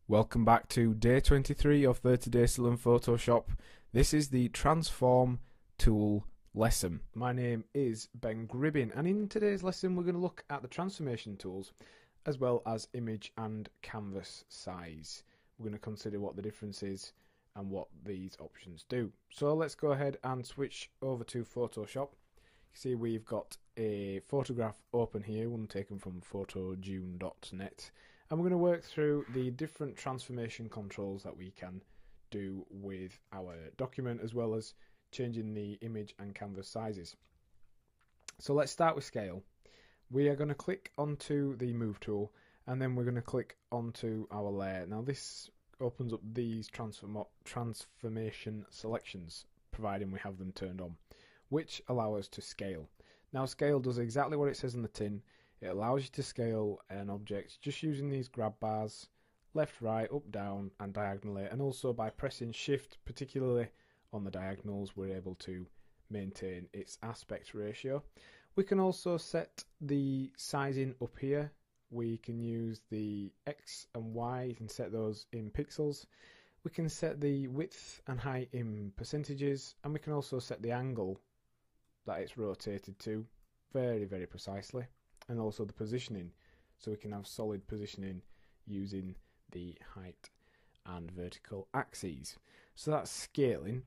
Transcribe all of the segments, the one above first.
Welcome back to day 23 of 30 Days to Learn Photoshop. This is the Transform Tool lesson. My name is Ben Gribbin, and in today's lesson we're going to look at the transformation tools as well as image and canvas size. We're going to consider what the difference is and what these options do. So let's go ahead and switch over to Photoshop. You see we've got a photograph open here, one taken from photojune.net. And we're going to work through the different transformation controls that we can do with our document, as well as changing the image and canvas sizes. So let's start with scale. We are going to click onto the move tool, and then we're going to click onto our layer. Now this opens up these transformation selections, providing we have them turned on, which allow us to scale. Now scale does exactly what it says on the tin. It allows you to scale an object just using these grab bars, left, right, up, down and diagonally, and also by pressing shift, particularly on the diagonals, we're able to maintain its aspect ratio. We can also set the sizing up here. We can use the X and Y, you can set those in pixels. We can set the width and height in percentages, and we can also set the angle that it's rotated to very precisely. And also the positioning, so we can have solid positioning using the height and vertical axes. So that's scaling.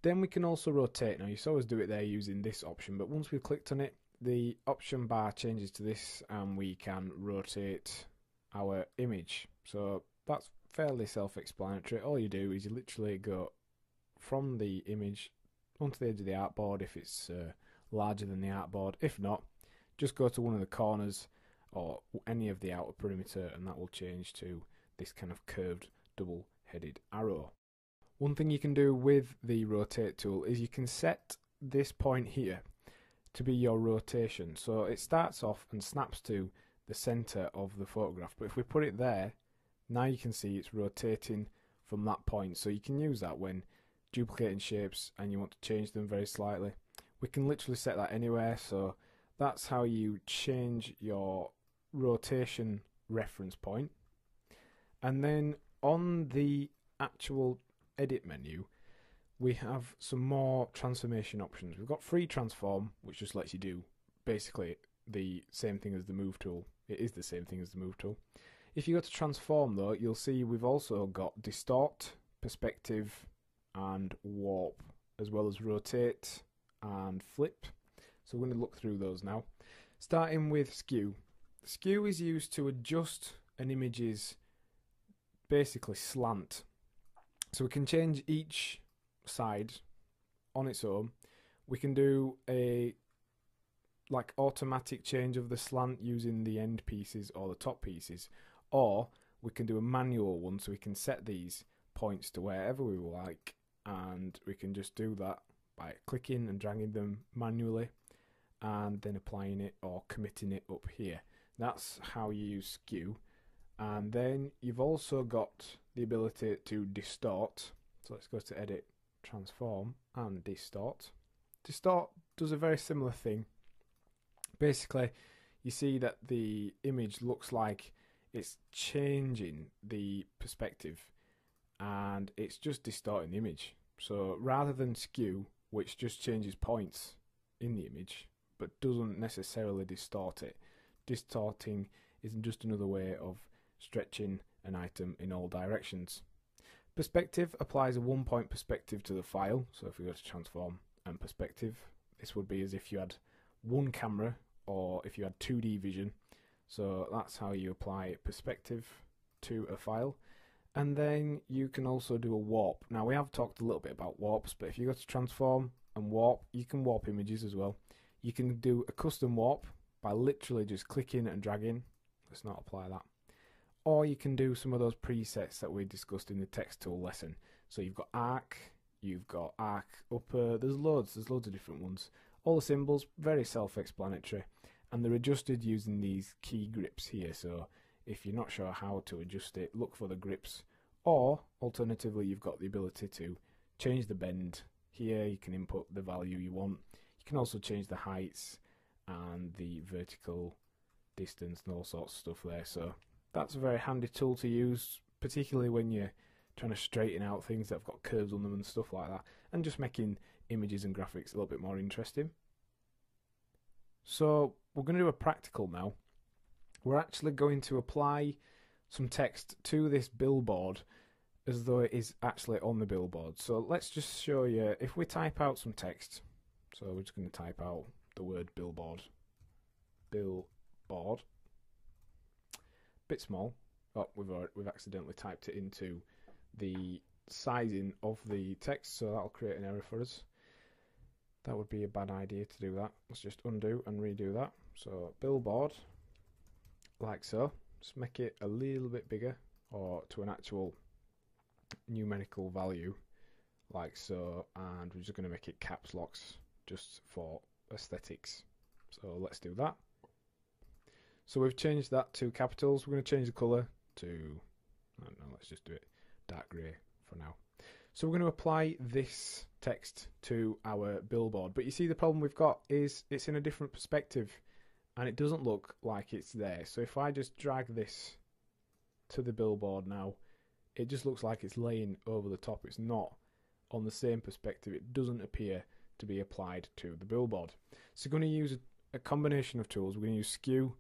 Then we can also rotate. Now you saw us do it there using this option, but once we've clicked on it, the option bar changes to this and we can rotate our image. So that's fairly self-explanatory. All you do is you literally go from the image onto the edge of the artboard if it's larger than the artboard. If not, just go to one of the corners or any of the outer perimeter, and that will change to this kind of curved double-headed arrow. One thing you can do with the rotate tool is you can set this point here to be your rotation. So it starts off and snaps to the center of the photograph, but if we put it there, now you can see it's rotating from that point. So you can use that when duplicating shapes and you want to change them very slightly. We can literally set that anywhere, so that's how you change your rotation reference point. And then on the actual edit menu, we have some more transformation options. We've got free transform, which just lets you do basically the same thing as the move tool. It is the same thing as the move tool. If you go to transform though, you'll see we've also got distort, perspective and warp, as well as rotate and flip. So we're going to look through those now. Starting with skew. Skew is used to adjust an image's basically slant. So we can change each side on its own. We can do a automatic change of the slant using the end pieces or the top pieces, or we can do a manual one, so we can set these points to wherever we like, and we can just do that by clicking and dragging them manually and then applying it or committing it up here. That's how you use skew. And then you've also got the ability to distort. So let's go to edit, transform and distort. Distort does a very similar thing. Basically you see that the image looks like it's changing the perspective and it's just distorting the image. So rather than skew, which just changes points in the image but doesn't necessarily distort it, distorting is just another way of stretching an item in all directions. Perspective applies a 1-point perspective to the file. So if we go to transform and perspective, this would be as if you had one camera or if you had 2D vision. So that's how you apply perspective to a file. And then you can also do a warp. Now we have talked a little bit about warps, but if you go to transform and warp, you can warp images as well. You can do a custom warp by literally just clicking and dragging. Let's not apply that. Or you can do some of those presets that we discussed in the text tool lesson. So you've got arc, you've got arc upper, there's loads of different ones. All the symbols, very self-explanatory, and they're adjusted using these key grips here. So if you're not sure how to adjust it, look for the grips. Or alternatively, you've got the ability to change the bend. Here you can input the value you want. You can also change the heights and the vertical distance and all sorts of stuff there. So that's a very handy tool to use, particularly when you're trying to straighten out things that have got curves on them and stuff like that, and just making images and graphics a little bit more interesting. So we're going to do a practical now. We're actually going to apply some text to this billboard as though it is actually on the billboard. So let's just show you, if we type out some text, so we're just going to type out the word billboard. Billboard. Bit small. Oh, we've accidentally typed it into the sizing of the text, so that'll create an error for us. That would be a bad idea to do that. Let's just undo and redo that. So billboard, like so. Just make it a little bit bigger, or to an actual numerical value, like so, and we're just going to make it caps locks just for aesthetics. So let's do that. So we've changed that to capitals. We're going to change the colour to, I don't know, let's just do it dark grey for now. So we're going to apply this text to our billboard, but you see the problem we've got is it's in a different perspective and it doesn't look like it's there. So if I just drag this to the billboard now, it just looks like it's laying over the top. It's not on the same perspective. It doesn't appear to be applied to the billboard. So we're going to use a combination of tools. We're going to use skew,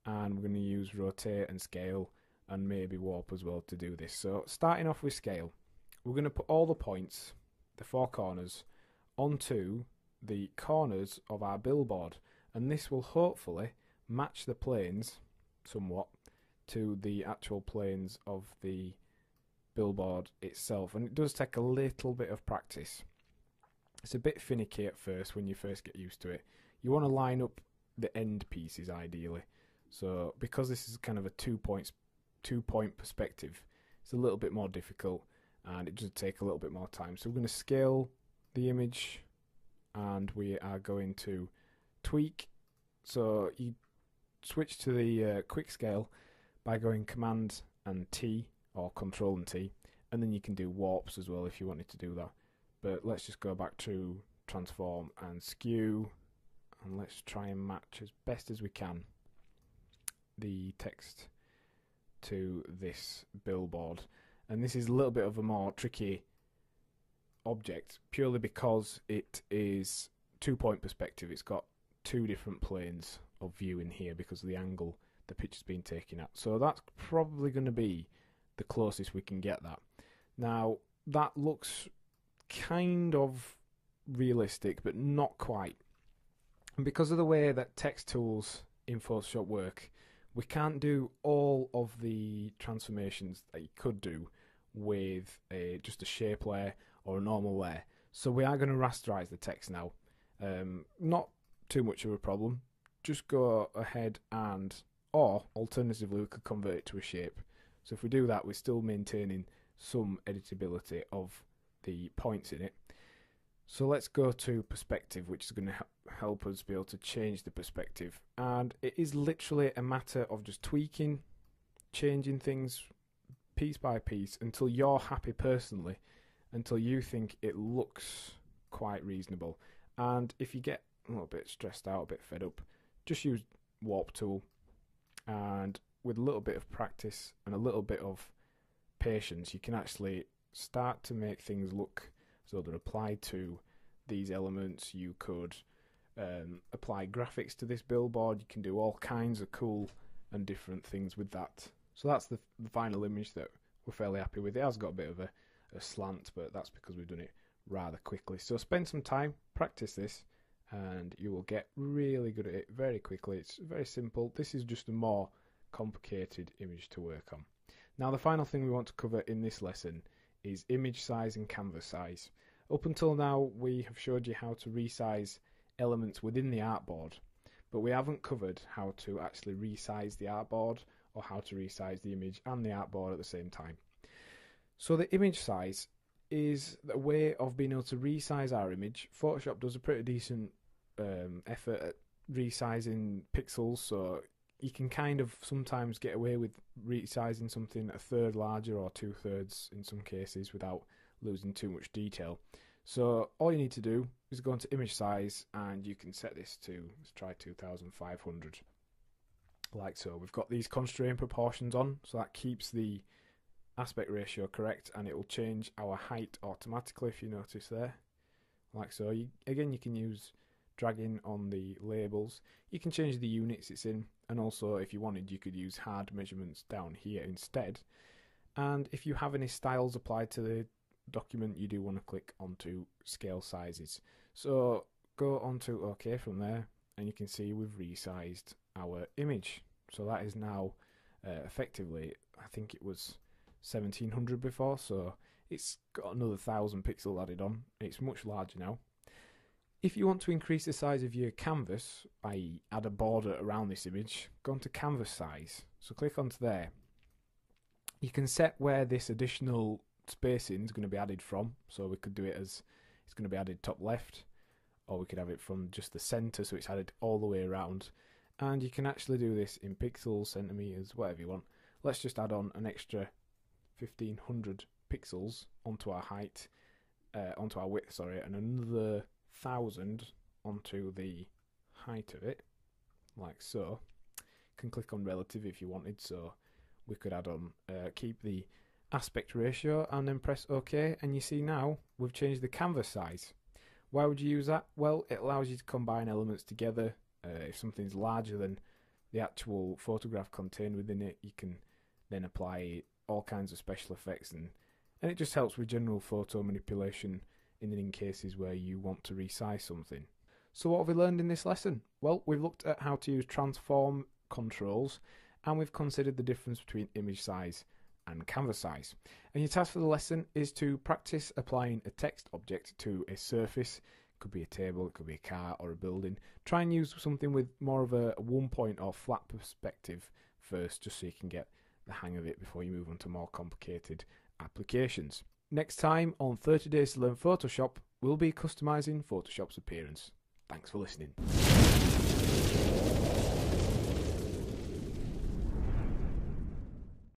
and we're going to use rotate and scale, and maybe warp as well to do this. So starting off with scale, we're going to put all the points, the four corners, onto the corners of our billboard, and this will hopefully match the planes somewhat to the actual planes of the billboard itself. And it does take a little bit of practice. It's a bit finicky at first when you first get used to it. You want to line up the end pieces ideally. So because this is kind of a 2-point perspective, it's a little bit more difficult and it does take a little bit more time. So we're going to scale the image and we are going to tweak. So you switch to the quick scale by going Command and T, or Control and T, and then you can do warps as well if you wanted to do that. But let's just go back to transform and skew, and let's try and match as best as we can the text to this billboard. And this is a little bit of a more tricky object purely because it is 2-point perspective. It's got 2 different planes of view in here because of the angle the picture's been taken at. So that's probably going to be the closest we can get that. Now that looks kind of realistic but not quite, and because of the way that text tools in Photoshop work, we can't do all of the transformations that you could do with just a shape layer or a normal layer. So we are going to rasterize the text now. Not too much of a problem. Just go ahead and, or alternatively we could convert it to a shape. So if we do that, we're still maintaining some editability of the points in it. So let's go to perspective, which is going to help us be able to change the perspective. And it is literally a matter of just tweaking, changing things piece by piece until you're happy personally, until you think it looks quite reasonable. And if you get a little bit stressed out, a bit fed up, just use warp tool, and with a little bit of practice and a little bit of patience, you can actually start to make things look so they're applied to these elements. You could apply graphics to this billboard. You can do all kinds of cool and different things with that. So that's the final image that we're fairly happy with. It has got a bit of a slant, but that's because we've done it rather quickly. So spend some time, practice this, and you will get really good at it very quickly. It's very simple. This is just a more complicated image to work on. Now the final thing we want to cover in this lesson is image size and canvas size. Up until now we have showed you how to resize elements within the artboard, but we haven't covered how to actually resize the artboard or how to resize the image and the artboard at the same time. So the image size is a way of being able to resize our image. Photoshop does a pretty decent effort at resizing pixels, so you can kind of sometimes get away with resizing something a third larger or 2/3 in some cases without losing too much detail. So all you need to do is go into image size, and you can set this to, let's try 2500, like so. We've got these constraint proportions on, so that keeps the aspect ratio correct, and it will change our height automatically, if you notice there, like so. Again, you can use dragging on the labels. You can change the units it's in, and also if you wanted you could use hard measurements down here instead. And if you have any styles applied to the document, you do want to click onto scale sizes. So go onto OK from there, and you can see we've resized our image. So that is now effectively, I think it was 1700 before, so it's got another 1000 pixels added on. It's much larger now. If you want to increase the size of your canvas, i.e. add a border around this image, go onto canvas size. So click onto there. You can set where this additional spacing is going to be added from. So we could do it as it's going to be added top left, or we could have it from just the center, so it's added all the way around. And you can actually do this in pixels, centimeters, whatever you want. Let's just add on an extra 1500 pixels onto our height, onto our width, sorry, and another 1000 onto the height of it, like so. You can click on relative if you wanted, so we could add on, keep the aspect ratio, and then press OK, and you see now we've changed the canvas size. Why would you use that? Well, it allows you to combine elements together. If something's larger than the actual photograph contained within it, you can then apply all kinds of special effects, and it just helps with general photo manipulation in cases where you want to resize something. So what have we learned in this lesson? Well, we've looked at how to use transform controls, and we've considered the difference between image size and canvas size. And your task for the lesson is to practice applying a text object to a surface. It could be a table, it could be a car or a building. Try and use something with more of a one point or flat perspective first, just so you can get the hang of it before you move on to more complicated applications. Next time on 30 Days to Learn Photoshop, we'll be customizing Photoshop's appearance. Thanks for listening.